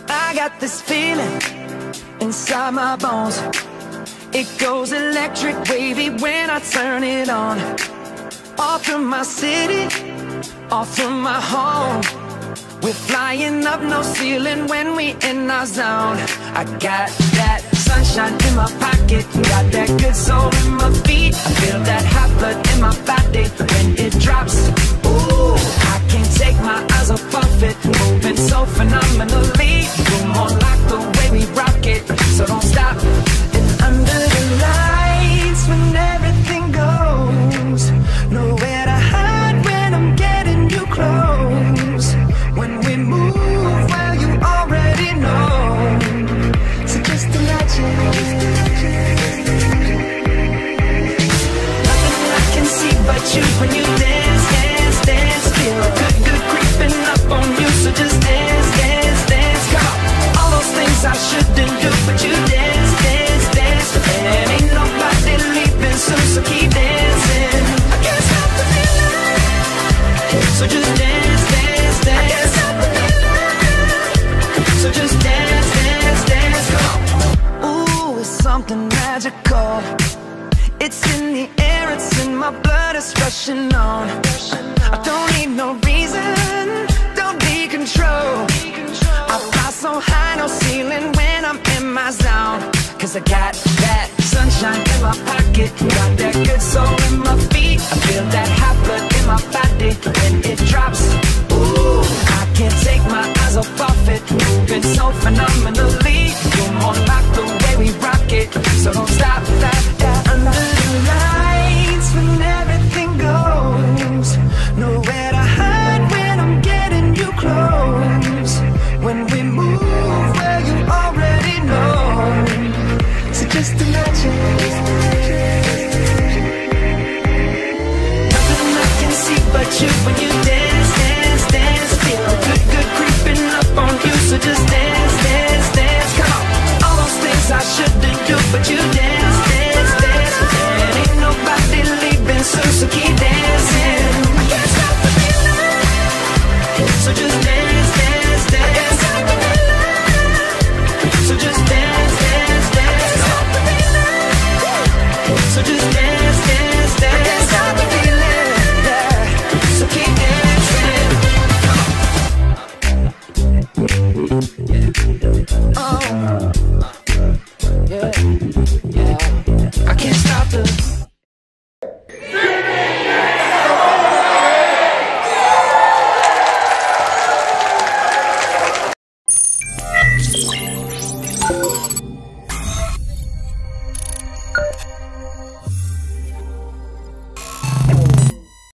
I got this feeling inside my bones. It goes electric wavy when I turn it on. All through my city, all through my home. We're flying up, no ceiling when we in our zone. I got that sunshine in my pocket, got that good soul in my feet. I feel that hot blood in my body when it drops. Ooh, I can't take my eyes off of it, moving so phenomenally. You're more like the way we rock it, so don't stop. And under the lights when everything goes, nowhere to hide when I'm getting you close. When we move, well, you already know. So just imagine. Nothing I can see but you when you dance, dance, dance. Feel good, good creeping up on you. So just dance, dance, dance. Come on. All those things I shouldn't do, but you dance, dance, dance. And ain't nobody leaving soon, so keep dancing. I can't stop the feeling. So just dance, dance, dance. So just dance, dance, dance, go. Ooh, it's something magical. It's in the air, it's in my blood, it's rushing on. I don't need no reason, don't be control. I fly so high, no ceiling when I'm in my zone. Cause I got that sunshine in my pocket, got that good soul in my